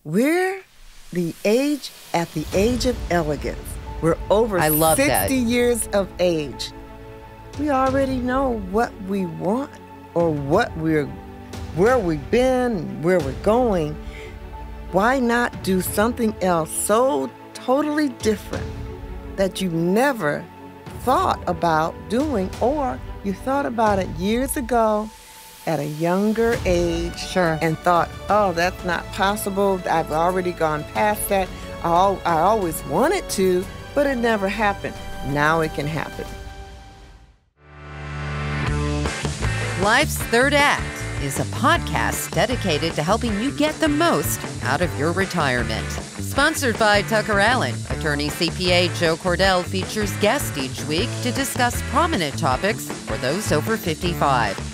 we're at the age of elegance. We're over 60 years of age. We already know what we want or where we've been, where we're going. Why not do something else so totally different that you never thought about doing, or you thought about it years ago at a younger age? Sure. And thought, oh, that's not possible. I've already gone past that. I always wanted to, but it never happened. Now it can happen. Life's Third Act is a podcast dedicated to helping you get the most out of your retirement. Sponsored by TuckerAllen, attorney CPA Joe Cordell features guests each week to discuss prominent topics for those over 55.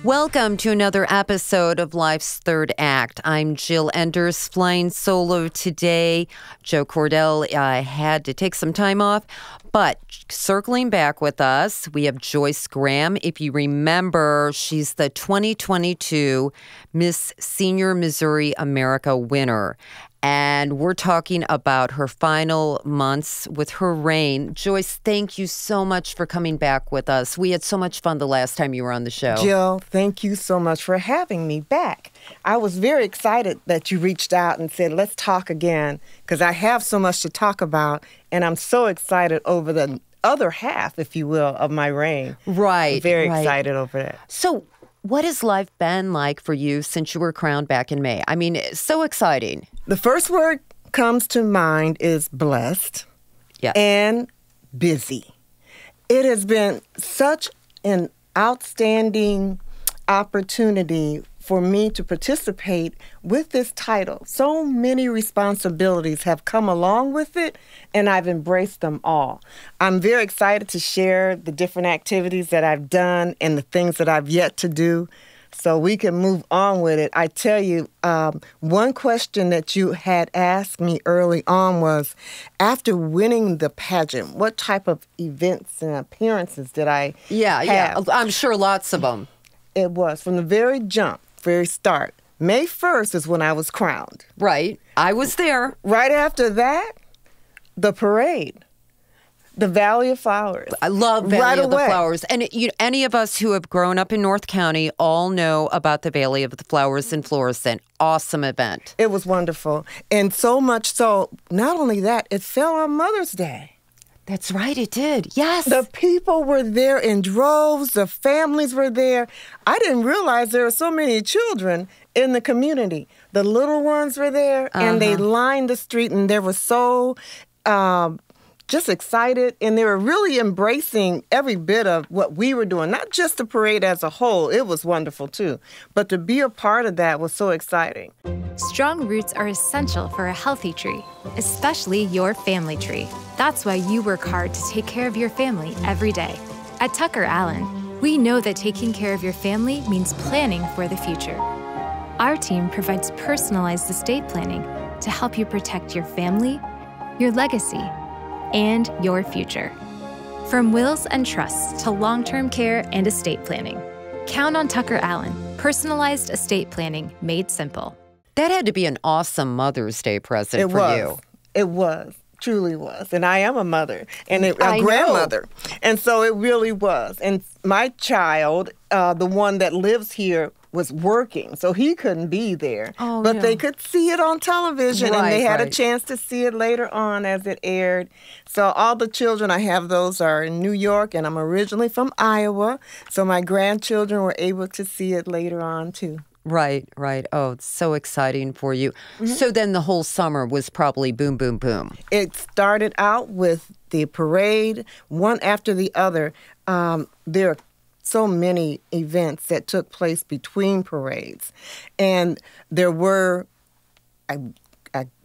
Welcome to another episode of Life's Third Act. I'm Jill Enders, flying solo today. Joe Cordell had to take some time off, but circling back with us, we have Joyce Graham. If you remember, she's the 2022 Miss Senior Missouri America winner. And we're talking about her final months with her reign. Joyce, thank you so much for coming back with us. We had so much fun the last time you were on the show. Jill, thank you so much for having me back. I was very excited that you reached out and said, let's talk again, because I have so much to talk about, and I'm so excited over the other half, if you will, of my reign. Right. I'm very excited over that. So what has life been like for you since you were crowned back in May? I mean, it's so exciting. The first word comes to mind is blessed and busy. It has been such an outstanding opportunity for me to participate with this title. So many responsibilities have come along with it, and I've embraced them all. I'm very excited to share the different activities that I've done and the things that I've yet to do, so we can move on with it. I tell you, one question that you had asked me early on was, after winning the pageant, what type of events and appearances did I have? Yeah, I'm sure lots of them. It was from the very start. May 1st is when I was crowned. Right. I was there. Right after that, the parade. The Valley of Flowers. I love Valley of the Flowers. And any of us who have grown up in North County all know about the Valley of the Flowers in Florissant. Awesome event. It was wonderful. And so much so, not only that, it fell on Mother's Day. That's right, it did. Yes. The people were there in droves. The families were there. I didn't realize there were so many children in the community. The little ones were there, and they lined the street, and they were so just excited, and they were really embracing every bit of what we were doing, not just the parade as a whole. It was wonderful, too. But to be a part of that was so exciting. Strong roots are essential for a healthy tree, especially your family tree. That's why you work hard to take care of your family every day. At TuckerAllen, we know that taking care of your family means planning for the future. Our team provides personalized estate planning to help you protect your family, your legacy, and your future. From wills and trusts to long-term care and estate planning, count on TuckerAllen, personalized estate planning made simple. That had to be an awesome Mother's Day present for you. It was. Truly was. And I am a mother and a grandmother. And so it really was. And my child, the one that lives here, was working, so he couldn't be there. But they could see it on television, and they had a chance to see it later on as it aired. So all the children, I have those, are in New York, and I'm originally from Iowa, so my grandchildren were able to see it later on, too. Right. Oh, it's so exciting for you. So then the whole summer was probably boom, boom, boom. It started out with the parade, one after the other. There are so many events that took place between parades. And there were, I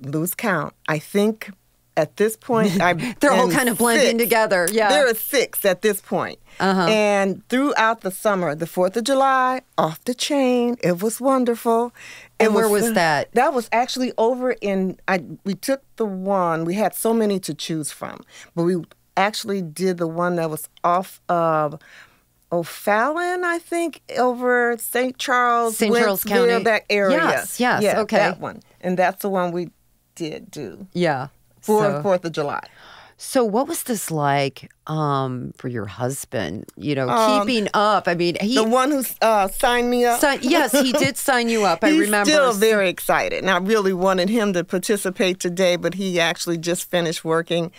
lose count, I think at this point, they're all kind of blending together. Yeah, there are 6 at this point. And throughout the summer, the 4th of July, off the chain. It was wonderful. And where was that? That was actually over in, we took the one, we had so many to choose from, but we actually did the one that was off of O'Fallon, I think, over St. Charles, St. Charles County, that area. Yes, yeah, okay, that one, and that's the one we did do. Yeah, for 4th of July. So what was this like for your husband, keeping up? I mean, the one who signed me up? Yes, he did sign you up. I remember. He's still very excited. And I really wanted him to participate today, but he actually just finished working.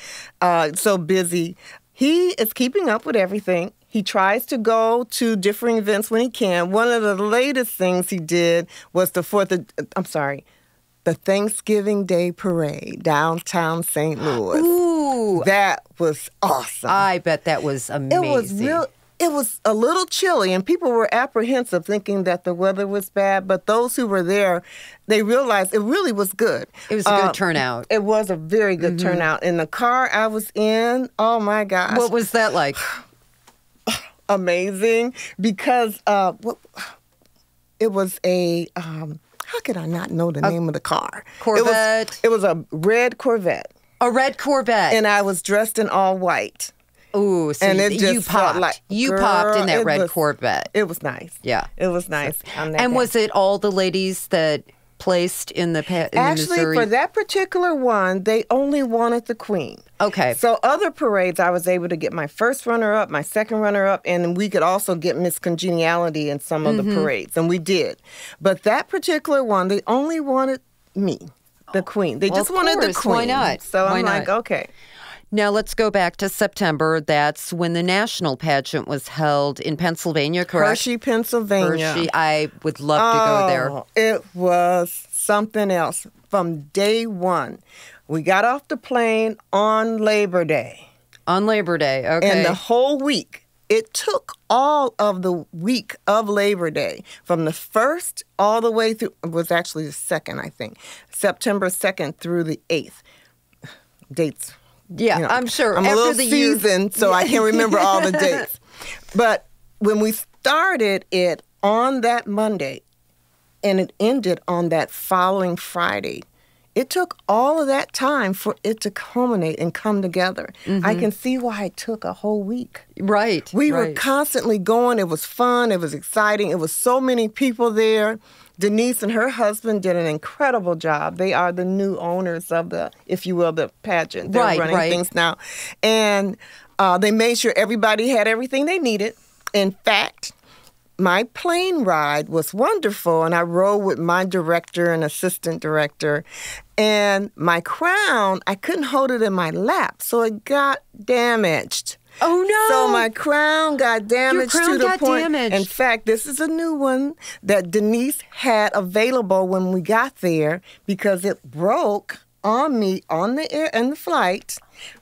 So busy. He is keeping up with everything. He tries to go to different events when he can. One of the latest things he did was the Thanksgiving Day Parade, downtown St. Louis. Ooh. That was awesome. I bet that was amazing. It was a little chilly, and people were apprehensive, thinking that the weather was bad. But those who were there, they realized it really was good. It was a good turnout. It was a very good turnout. In the car I was in, oh my gosh. What was that like? Amazing, because it was a... how could I not know the name of the car? Corvette? It was a red Corvette. A red Corvette. And I was dressed in all white. Ooh, so and you popped. Popped in that red Corvette. It was nice. Yeah. It was nice. And was it all the ladies that placed in the Actually, Missouri? For that particular one, they only wanted the queen. Okay. So other parades, I was able to get my first runner-up, my second runner-up, and we could also get Miss Congeniality in some of the parades, and we did. But that particular one, they only wanted me, the queen. They just wanted the queen. Why not? So I'm like, okay. Now let's go back to September. That's when the national pageant was held in Pennsylvania, correct? Hershey, Pennsylvania. Hershey. I would love to go there. It was something else from day one. We got off the plane on Labor Day. On Labor Day, okay. And the whole week, it took all of the week of Labor Day, from the 1st all the way through, it was actually the 2nd, I think, September 2nd through the 8th. Dates. Yeah, I'm sure. I'm a little seasoned, so I can't remember all the dates. But when we started it on that Monday, and it ended on that following Friday, it took all of that time for it to culminate and come together. I can see why it took a whole week. Right. We were constantly going. It was fun. It was exciting. It was so many people there. Denise and her husband did an incredible job. They are the new owners of the, if you will, the pageant. They're running things now. And they made sure everybody had everything they needed. In fact, my plane ride was wonderful, and I rode with my director and assistant director. And my crown, I couldn't hold it in my lap, so it got damaged. Oh, no. So my crown got damaged Your crown to the got point. Damaged. In fact, this is a new one that Denise had available when we got there, because it broke on me on the air and the flight.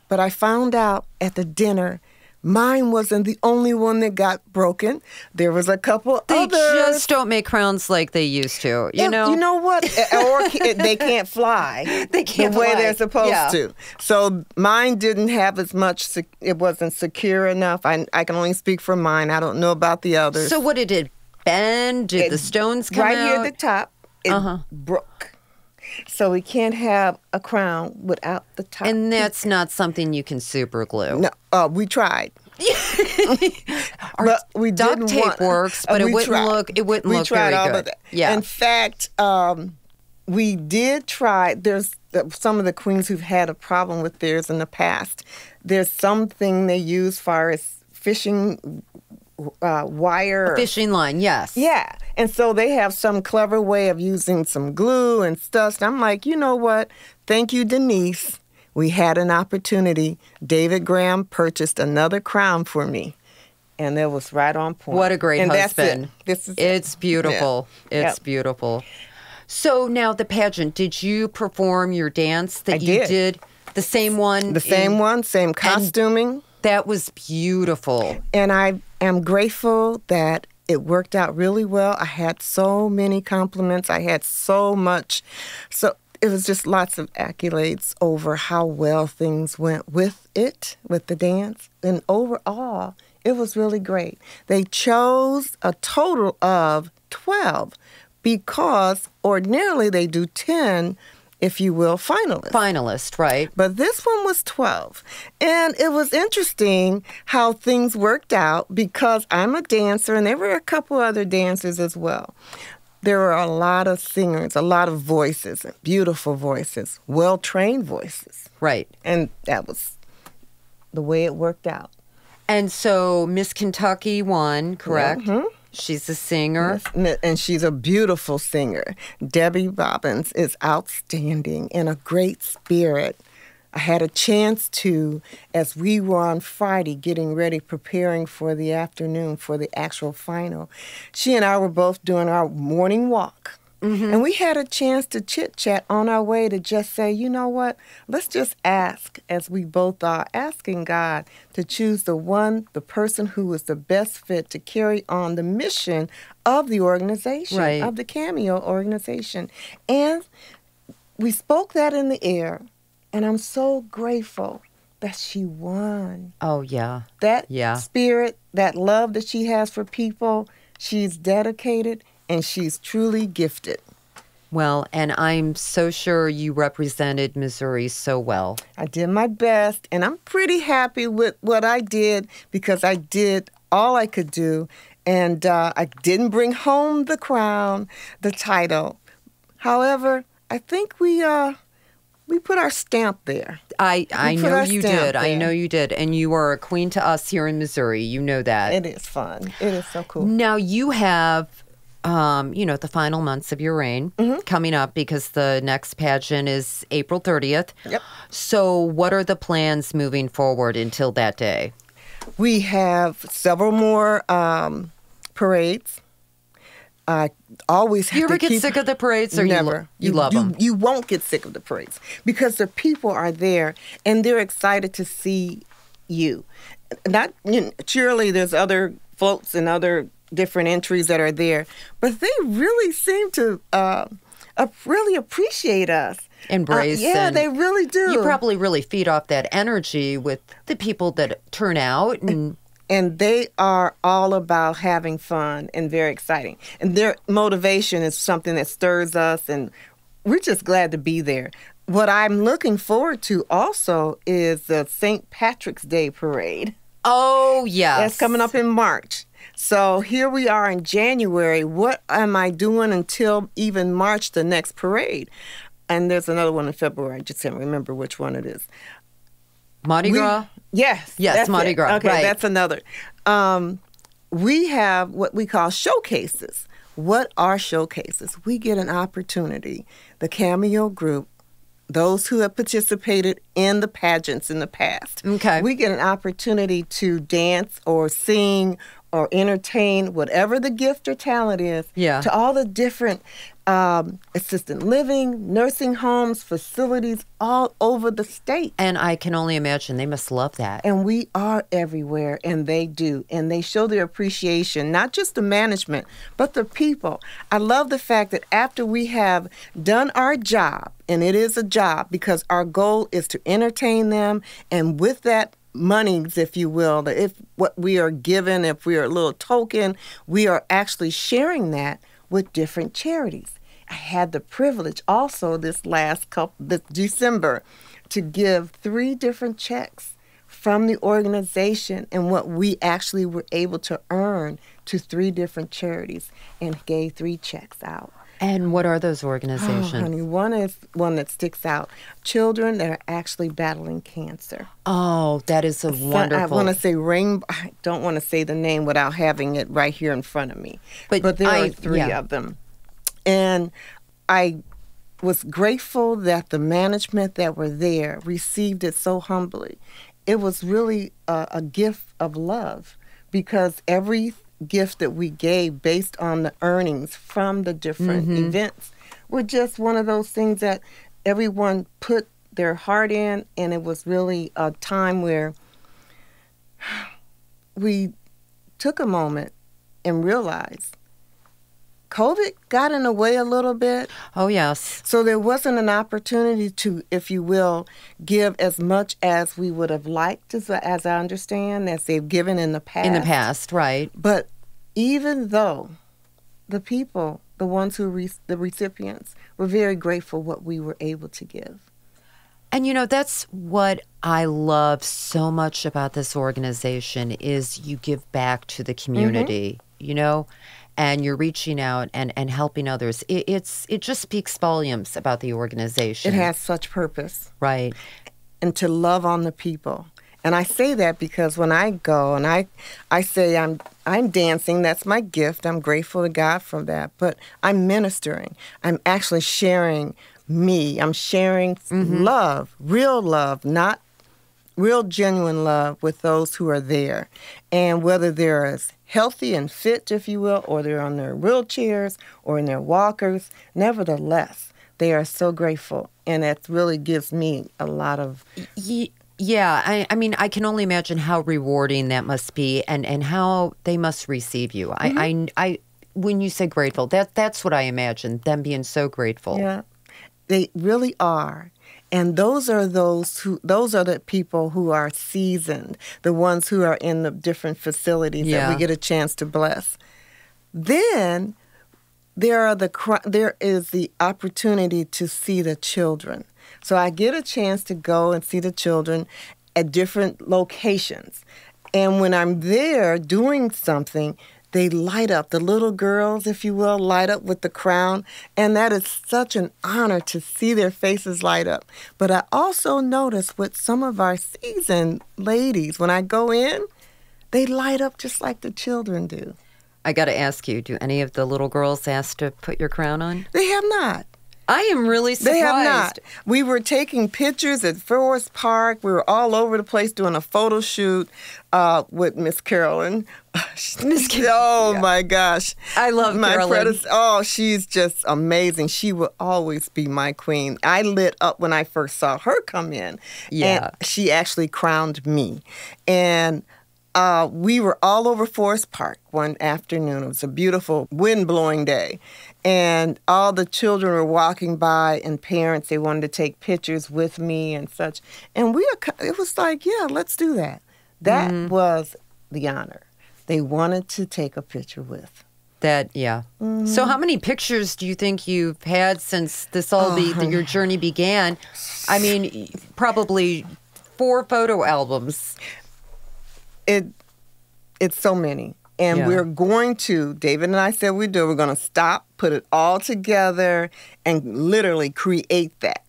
But I found out at the dinner, mine wasn't the only one that got broken. There was a couple others. They just don't make crowns like they used to, you know? You know what? Or they can't fly They can't the way fly. they're supposed to. So mine didn't have as much, it wasn't secure enough. I can only speak for mine. I don't know about the others. So what did it bend? Did the stones come out? Right here at the top, it broke. So we can't have a crown without the top. And that's not something you can super glue. No, we tried. But we duct tape works, but it wouldn't look very all good. Of that. Yeah. In fact, we did try. There's some of the queens who've had a problem with theirs in the past. There's something they use far as fishing wire. A fishing line, yes. Yeah. And so they have some clever way of using some glue and stuff. And I'm like, you know what? Thank you, Denise. We had an opportunity. David Graham purchased another crown for me. And it was right on point. What a great husband. It's beautiful. Yeah. It's beautiful. So now the pageant, did you perform your dance that you did? The same one? The same one, same costuming. That was beautiful. And I am grateful that it worked out really well. I had so many compliments. I had so much. So it was just lots of accolades over how well things went with it, with the dance. And overall, it was really great. They chose a total of 12 because ordinarily they do 10 if you will, finalists. Finalist, right. But this one was 12. And it was interesting how things worked out because I'm a dancer, and there were a couple other dancers as well. There were a lot of singers, a lot of voices, beautiful voices, well-trained voices. Right. And that was the way it worked out. And so Miss Kentucky won, correct? Mm-hmm. She's a singer. Yes, and she's a beautiful singer. Debbie Bobbins is outstanding and a great spirit. I had a chance to, as we were on Friday getting ready, preparing for the afternoon for the actual final, she and I were both doing our morning walk. Mm-hmm. And we had a chance to chit-chat on our way to just say, you know what, let's just ask, as we both are, asking God to choose the person who is the best fit to carry on the mission of the organization, right, of the Cameo organization. And we spoke that in the air, and I'm so grateful that she won. Oh, yeah. That spirit, that love that she has for people, she's dedicated, and she's truly gifted. Well, and I'm so sure you represented Missouri so well. I did my best, and I'm pretty happy with what I did because I did all I could do, and I didn't bring home the crown, the title. However, I think we put our stamp there. I know you did. There. I know you did. And you are a queen to us here in Missouri. You know that. It is fun. It is so cool. Now you have, the final months of your reign coming up because the next pageant is April 30th. Yep. So what are the plans moving forward until that day? We have several more parades. I always have you ever to get sick of the parades? Or never. You love them? You won't get sick of the parades because the people are there and they're excited to see you. Surely there's other floats and other different entries that are there, but they really seem to really appreciate us. Embrace. They really do. You probably really feed off that energy with the people that turn out and they are all about having fun and very exciting. And their motivation is something that stirs us, and we're just glad to be there. What I'm looking forward to also is the St. Patrick's Day Parade. Oh, yes. That's coming up in March. So here we are in January. What am I doing until even March, the next parade? And there's another one in February. I just can't remember which one it is. Mardi Gras? Yes, Mardi Gras. Okay, right. That's another. We have what we call showcases. What are showcases? We get an opportunity, the Cameo group, those who have participated in the pageants in the past. Okay. We get an opportunity to dance or sing or entertain, whatever the gift or talent is, to all the different assisted living, nursing homes, facilities all over the state. And I can only imagine they must love that. And we are everywhere, and they do. And they show their appreciation, not just the management, but the people. I love the fact that after we have done our job, and it is a job because our goal is to entertain them, and with that monies, if you will, if what we are given, if we are a little token, we are actually sharing that with different charities. I had the privilege also this December to give 3 different checks from the organization and what we actually were able to earn to 3 different charities and gave 3 checks out. And what are those organizations? Oh, honey, one is one that sticks out. Children that are actually battling cancer. Oh, that is a wonderful. I want to say Rainbow. I don't want to say the name without having it right here in front of me. But there are 3 of them. And I was grateful that the management that were there received it so humbly. It was really a gift of love because every gift that we gave based on the earnings from the different events were just one of those things that everyone put their heart in, and it was really a time where we took a moment and realized COVID got in the way a little bit. Oh, yes. So there wasn't an opportunity to, if you will, give as much as we would have liked, as I understand, as they've given in the past. In the past, right. But even though the people the ones the recipients, were very grateful what we were able to give. And, that's what I love so much about this organization is you give back to the community, and you're reaching out and helping others. It just speaks volumes about the organization. It has such purpose. Right. And to love on the people. And I say that because when I go and I say I'm dancing, that's my gift. I'm grateful to God for that. But I'm ministering. I'm actually sharing me. I'm sharing love, not real genuine love with those who are there. And whether they're as healthy and fit, if you will, or they're on their wheelchairs or in their walkers, nevertheless, they are so grateful. And that really gives me a lot of... Yeah, I mean, I can only imagine how rewarding that must be and how they must receive you. I when you say grateful, that's what I imagine, them being so grateful. Yeah, they really are. And those are the people who are seasoned, the ones who are in the different facilities that we get a chance to bless. Then there is the opportunity to see the children. So I get a chance to go and see the children at different locations. And when I'm there doing something, they light up. The little girls, if you will, light up with the crown. And that is such an honor to see their faces light up. But I also notice with some of our seasoned ladies, when I go in, they light up just like the children do. I got to ask you, do any of the little girls ask to put your crown on? They have not. I am really surprised. They have not. We were taking pictures at Forest Park. We were all over the place doing a photo shoot with Miss Carolyn. Oh, my gosh. I love Carolyn. She's just amazing. She will always be my queen. I lit up when I first saw her come in. Yeah. And she actually crowned me. And we were all over Forest Park one afternoon. It was a beautiful wind-blowing day. And all the children were walking by and parents, they wanted to take pictures with me and such. And it was like, yeah, let's do that. That was the honor. They wanted to take a picture with. That, yeah. Mm-hmm. So how many pictures do you think you've had since your journey began? I mean, probably 4 photo albums. It's so many. And we're going to, David and I said we're going to stop, put it all together, and literally create that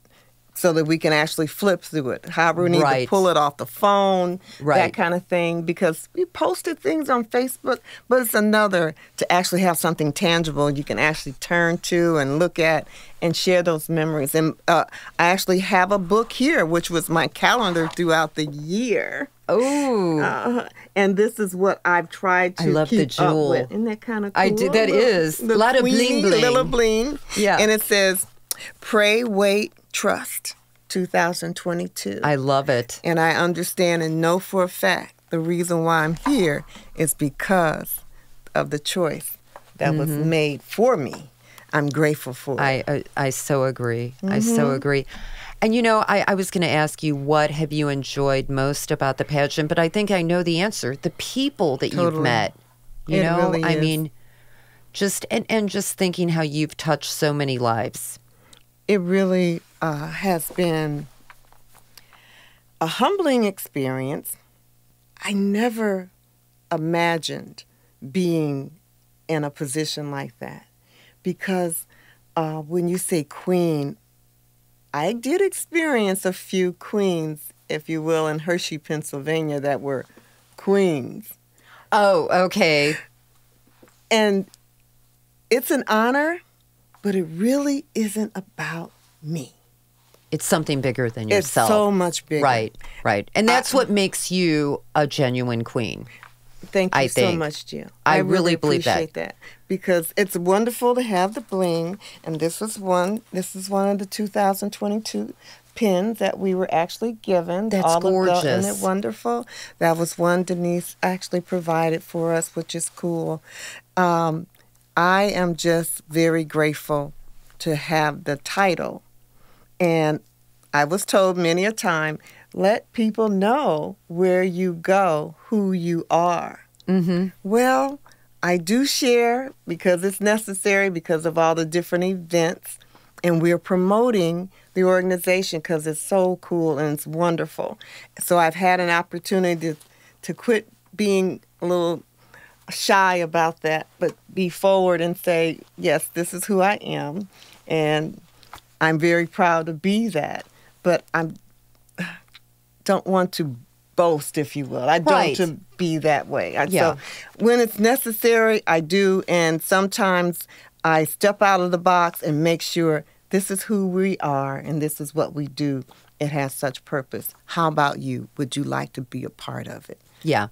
so that we can actually flip through it. However, we need to pull it off the phone, that kind of thing, because we posted things on Facebook, but it's another to actually have something tangible you can actually turn to and look at and share those memories. And I actually have a book here, which was my calendar throughout the year. Oh, and this is what I've tried to keep up with. Isn't that kind of cool? I do. That is a lot of bling bling. Little bling. Yeah, and it says, "Pray, wait, trust." 2022. I love it, and I understand and know for a fact the reason why I'm here is because of the choice that was made for me. I'm grateful for it. I so agree. I so agree. And, I was going to ask you, what have you enjoyed most about the pageant? But I think I know the answer. The people that you've met. Really is. I mean, just thinking how you've touched so many lives. It really has been a humbling experience. I never imagined being in a position like that. Because when you say queen, I did experience a few queens, if you will, in Hershey, Pennsylvania that were queens. Oh, okay. And it's an honor, but it really isn't about me. It's something bigger than yourself. It's so much bigger. Right. And that's what makes you a genuine queen. Thank you so much, Jill. I really believe appreciate that because it's wonderful to have the bling, and this is one of the 2022 pins that we were actually given. That's gorgeous. Isn't it wonderful? That was one Denise actually provided for us, which is cool. I am just very grateful to have the title, and I was told many a time, let people know where you go, who you are. Mm-hmm. Well, I do share because it's necessary because of all the different events. And we're promoting the organization because it's so cool and it's wonderful. So I've had an opportunity to quit being a little shy about that, but be forward and say, yes, this is who I am. And I'm very proud to be that. But I don't want to boast, if you will. I don't Right. to be that way. Yeah. So when it's necessary, I do. And sometimes I step out of the box and make sure this is who we are and this is what we do. It has such purpose. How about you? Would you like to be a part of it? Yeah.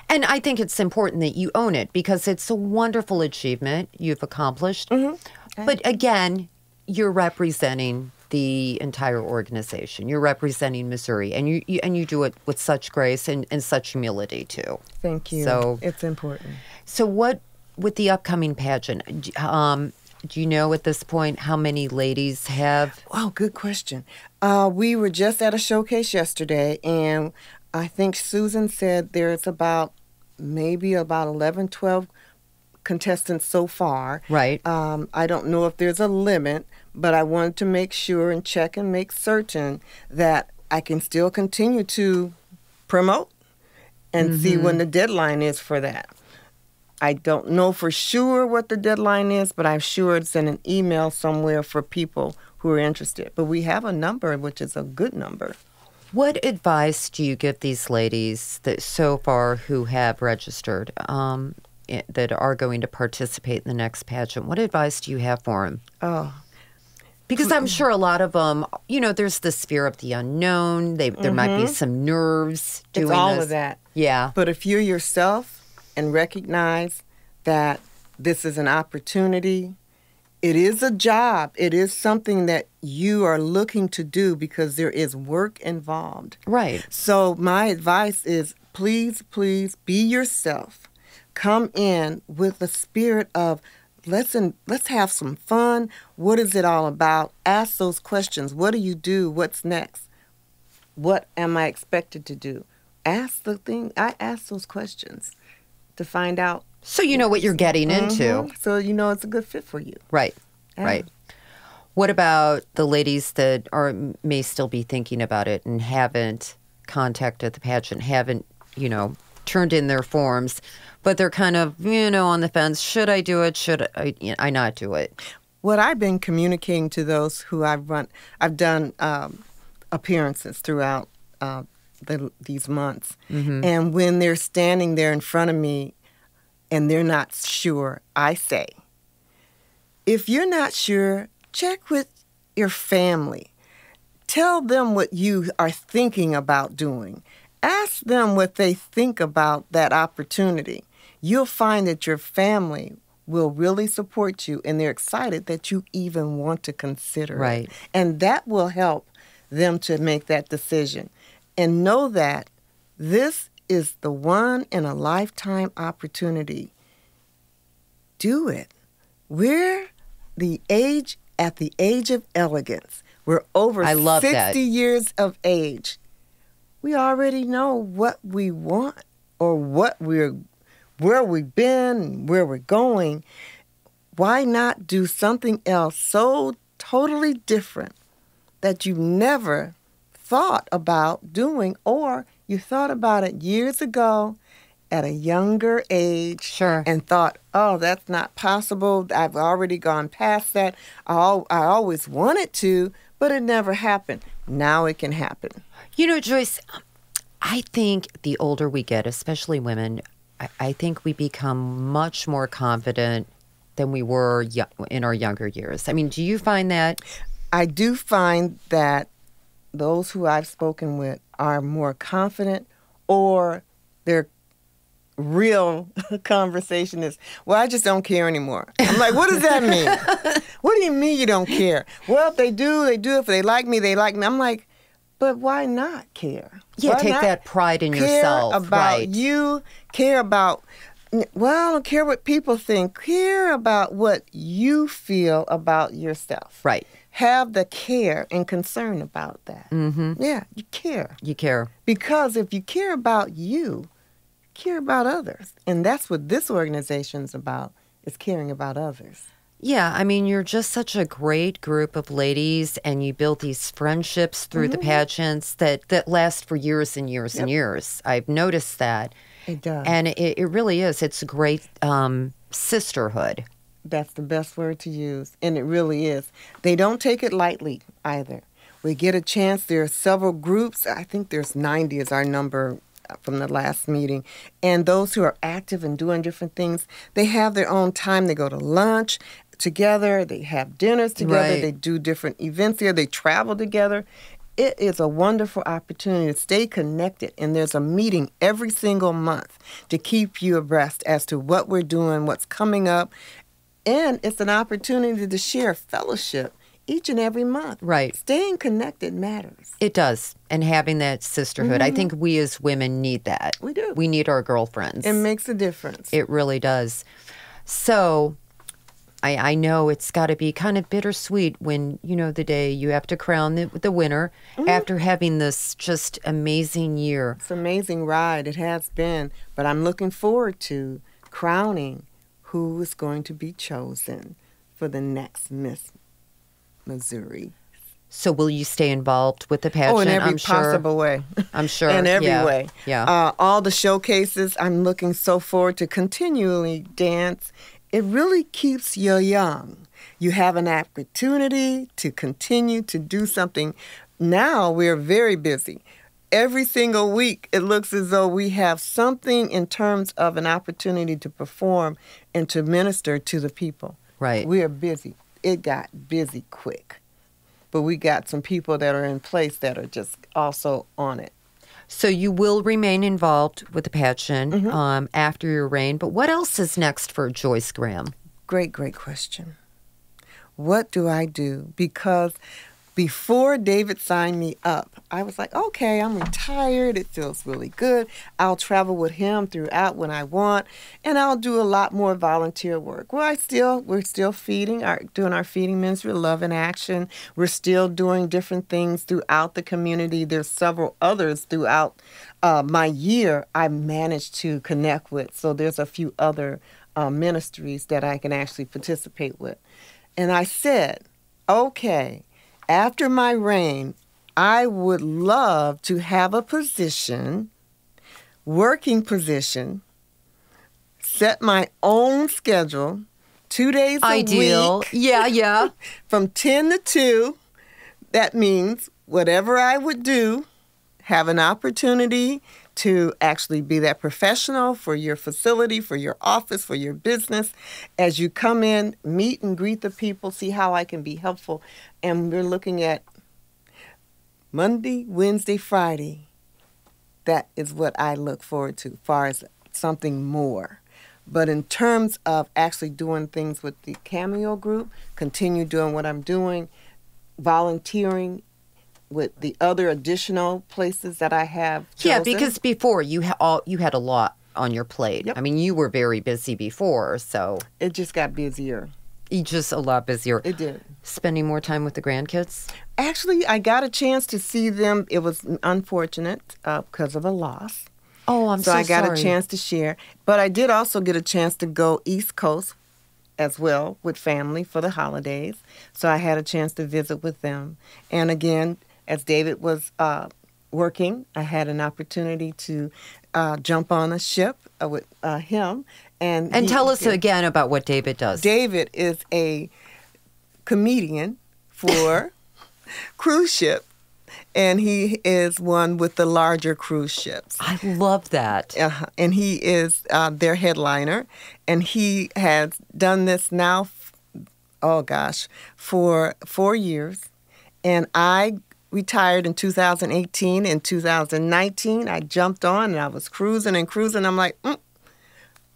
And I think it's important that you own it because it's a wonderful achievement you've accomplished. Mm-hmm. But again, you're representing the entire organization. You're representing Missouri, and you do it with such grace and such humility too. Thank you. So it's important. So what with the upcoming pageant? Do you know at this point how many ladies have? Oh, good question. We were just at a showcase yesterday, and I think Susan said there's maybe about 11, 12 contestants so far. Right. I don't know if there's a limit, but I wanted to make sure and check and make certain that I can still continue to promote and see when the deadline is for that. I don't know for sure what the deadline is, but I'm sure it's in an email somewhere for people who are interested. But we have a number, which is a good number. What advice do you give these ladies that so far who have registered that are going to participate in the next pageant? What advice do you have for them? Oh, because I'm sure a lot of them, there's this fear of the unknown. There might be some nerves doing it's all this. of that. Yeah. But if you're yourself and recognize that this is an opportunity, it is a job. It is something that you are looking to do because there is work involved. Right. So my advice is please, please be yourself. Come in with the spirit of let's have some fun. What is it all about? Ask those questions. What do you do? What's next? What am I expected to do? I ask those questions to find out. So you know what you're getting into. So you know it's a good fit for you. Right. Yeah. Right. What about the ladies that may still be thinking about it and haven't contacted the pageant, haven't, turned in their forms, but they're kind of, on the fence. Should I do it? Should I not do it? What I've been communicating to those who I've done appearances throughout these months. And when they're standing there in front of me and they're not sure, I say, if you're not sure, check with your family. Tell them what you are thinking about doing. Ask them what they think about that opportunity. You'll find that your family will really support you, and they're excited that you even want to consider it. And that will help them to make that decision. And know that this is the one-in-a-lifetime opportunity. Do it. We're at the age of elegance. We're over 60 years of age. We already know what we want or where we've been, where we're going. Why not do something else so totally different that you never thought about doing, or you thought about it years ago at a younger age and thought, oh, that's not possible. I've already gone past that. I always wanted to, but it never happened. Now it can happen. Joyce, I think the older we get, especially women, I think we become much more confident than we were in our younger years. I mean, do you find that? I do find that those who I've spoken with are more confident, or their real conversation is, well, I just don't care anymore. I'm like, what does that mean? What do you mean you don't care? Well, if they do, they do. If they like me, they like me. I'm like, but why not care? Yeah, take that pride in yourself. Care about you. Care about, well, I don't care what people think. Care about what you feel about yourself. Right. Have the care and concern about that. Yeah, you care. You care. Because if you care about you, care about others. And that's what this organization's about, is caring about others. Yeah, I mean, you're just such a great group of ladies, and you build these friendships through the pageants that last for years and years and years. I've noticed that. It does. And it really is. It's a great sisterhood. That's the best word to use, and it really is. They don't take it lightly either. We get a chance. There are several groups. I think there's 90 is our number from the last meeting. And those who are active and doing different things, they have their own time. They go to lunch together. They have dinners together. Right. They do different events here. They travel together. It is a wonderful opportunity to stay connected, and there's a meeting every single month to keep you abreast as to what we're doing, what's coming up, and it's an opportunity to share fellowship each and every month. Right. Staying connected matters. It does, and having that sisterhood. I think we as women need that. We do. We need our girlfriends. It makes a difference. It really does. So I know it's got to be kind of bittersweet when, the day you have to crown the winner after having this just amazing year. It's an amazing ride. It has been. But I'm looking forward to crowning who is going to be chosen for the next Miss Missouri. So will you stay involved with the pageant? Oh, in every possible way. I'm sure. In every way. Yeah. All the showcases, I'm looking so forward to continually dance. It really keeps you young. You have an opportunity to continue to do something. Now we're very busy. Every single week, it looks as though we have something in terms of an opportunity to perform and to minister to the people. Right. We are busy. It got busy quick. But we got some people that are in place that are just also on it. So you will remain involved with the pageant after your reign. But what else is next for Joyce Graham? Great question. What do I do? Because before David signed me up, I was like, okay, I'm retired. It feels really good. I'll travel with him throughout when I want, and I'll do a lot more volunteer work. Well, we're still doing our feeding ministry, Love in Action. We're still doing different things throughout the community. There's several others throughout my year I managed to connect with. So there's a few other ministries that I can actually participate with. And I said, okay, after my reign, I would love to have a working position, set my own schedule, 2 days a Ideal. week. Yeah. From 10 to 2. That means whatever I would do, have an opportunity to actually be that professional for your facility, for your office, for your business. As you come in, meet and greet the people, see how I can be helpful. And we're looking at Monday, Wednesday, Friday. That is what I look forward to as far as something more. But in terms of actually doing things with the Cameo group, continue doing what I'm doing, volunteering with the other additional places that I have chosen. Yeah, because before you had a lot on your plate. Yep. I mean, you were very busy before, so It just got busier. just a lot busier. It did. Spending more time with the grandkids? Actually, I got a chance to see them. It was unfortunate because of a loss. Oh, I'm so I got sorry. a chance to share. But I did also get a chance to go East Coast as well with family for the holidays. So I had a chance to visit with them. And again, as David was working, I had an opportunity to jump on a ship with him. And tell us again about what David does. David is a comedian for cruise ship, and he is one with the larger cruise ships. I love that. And he is their headliner, and he has done this now, for 4 years. And I retired in 2018. In 2019, I jumped on, and I was cruising. I'm like,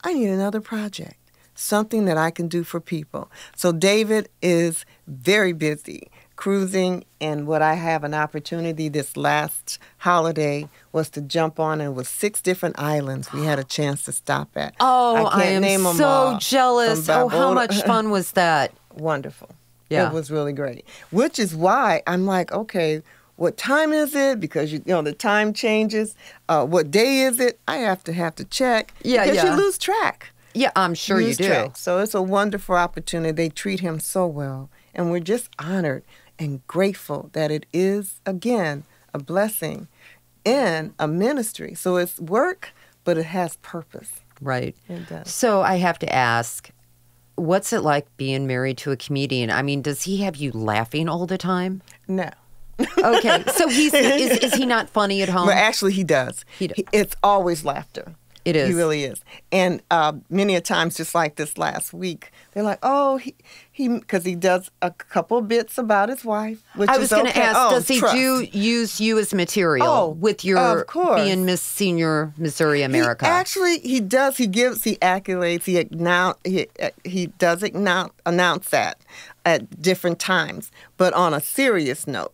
I need another project, something that I can do for people. So David is very busy cruising, and what I have an opportunity this last holiday was to jump on, and it was 6 different islands we had a chance to stop at. Oh, I can't name am them all. so jealous. Oh, how much fun was that? Wonderful. Yeah. It was really great. Which is why I'm like, okay, what time is it? Because, the time changes. What day is it? I have to check. Yeah, because you lose track. Yeah, I'm sure you do. Track. So it's a wonderful opportunity. They treat him so well. And we're just honored and grateful that it is, again, a blessing in a ministry. So it's work, but it has purpose. Right. It does. So I have to ask, what's it like being married to a comedian? I mean, does he have you laughing all the time? No. Okay. So is he not funny at home? Well, actually, he does. It's always laughter. It is. He really is. And many a times, just like this last week, they're like, oh, because he does a couple bits about his wife, which I was going to ask, does he use you as material with your being Miss Senior Missouri America? He does. He accolades. He does announce that at different times, but on a serious note.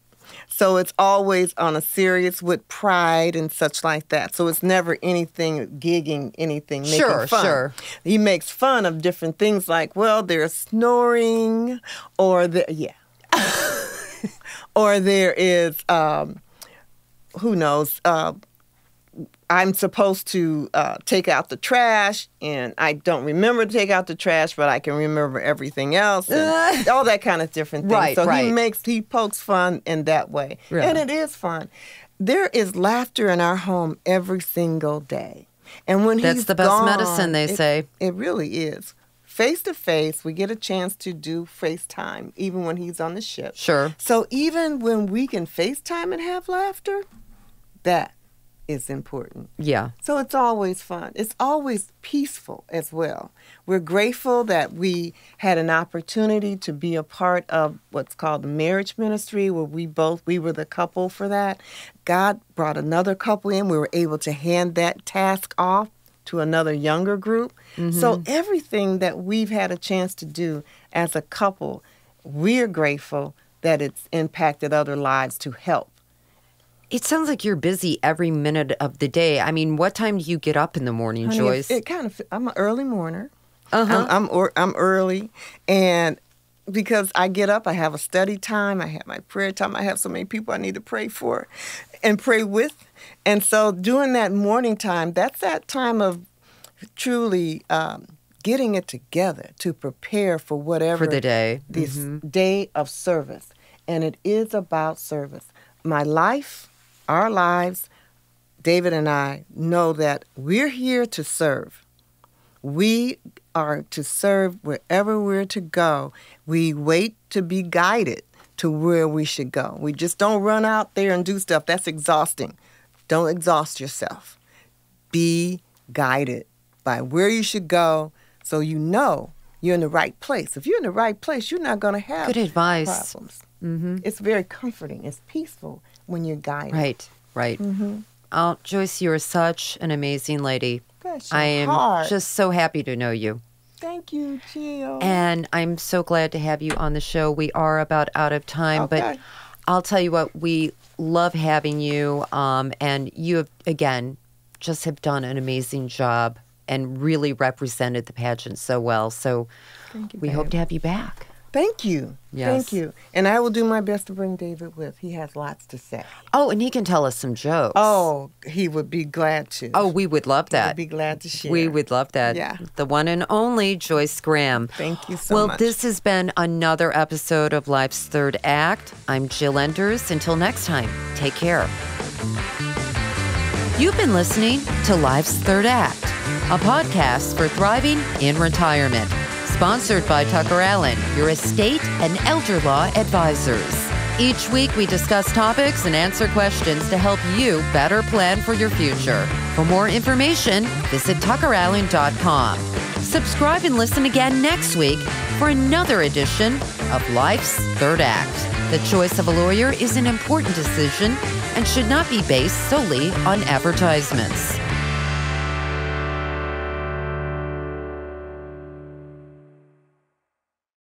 So it's always on a serious with pride and such like that. So it's never anything gigging, anything making fun. Sure. He makes fun of different things like, well, they're snoring, or or there is, who knows, I'm supposed to take out the trash, and I don't remember to take out the trash, but I can remember everything else, and all that kind of different things. Right, so right. he pokes fun in that way, really? And it is fun. There is laughter in our home every single day, and when that's the best gone, medicine, they say. It really is. Face to face, we get a chance to do FaceTime, even when he's on the ship. Sure. So even when we can FaceTime and have laughter, that is important. Yeah. So it's always fun. It's always peaceful as well. We're grateful that we had an opportunity to be a part of what's called the marriage ministry, where we were the couple for that. God brought another couple in. We were able to hand that task off to another younger group. Mm-hmm. So everything that we've had a chance to do as a couple, we're grateful that it's impacted other lives to help. It sounds like you're busy every minute of the day. I mean, what time do you get up in the morning, Honey, Joyce? I'm an early mourner. Uh-huh. I'm early, and because I get up, I have a study time, I have my prayer time, I have so many people I need to pray for and pray with. And so during that morning time, that's that time of truly getting it together to prepare for whatever. For the day. This day of service. And it is about service. My life, our lives, David and I know that we're here to serve. We are to serve wherever we're to go. We wait to be guided to where we should go. We just don't run out there and do stuff. That's exhausting. Don't exhaust yourself. Be guided by where you should go so you know you're in the right place. If you're in the right place, you're not going to have good advice. Problems. Mm-hmm. It's very comforting. It's peaceful when you're guided. Right. Mm-hmm. Oh, Joyce, you are such an amazing lady. I am just so happy to know you. Thank you, Jill. And I'm so glad to have you on the show. We are about out of time, but I'll tell you what, we love having you. And you have, again, just have done an amazing job and really represented the pageant so well. So we hope to have you back. Thank you. Yes. Thank you. And I will do my best to bring David with. He has lots to say. Oh, and he can tell us some jokes. Oh, he would be glad to. Oh, we would love that. He would be glad to share. We would love that. Yeah. The one and only Joyce Graham. Thank you so much. Well, this has been another episode of Life's Third Act. I'm Jill Enders. Until next time, take care. You've been listening to Life's Third Act, a podcast for thriving in retirement. Sponsored by TuckerAllen, your estate and elder law advisors. Each week, we discuss topics and answer questions to help you better plan for your future. For more information, visit TuckerAllen.com. Subscribe and listen again next week for another edition of Life's Third Act. The choice of a lawyer is an important decision and should not be based solely on advertisements.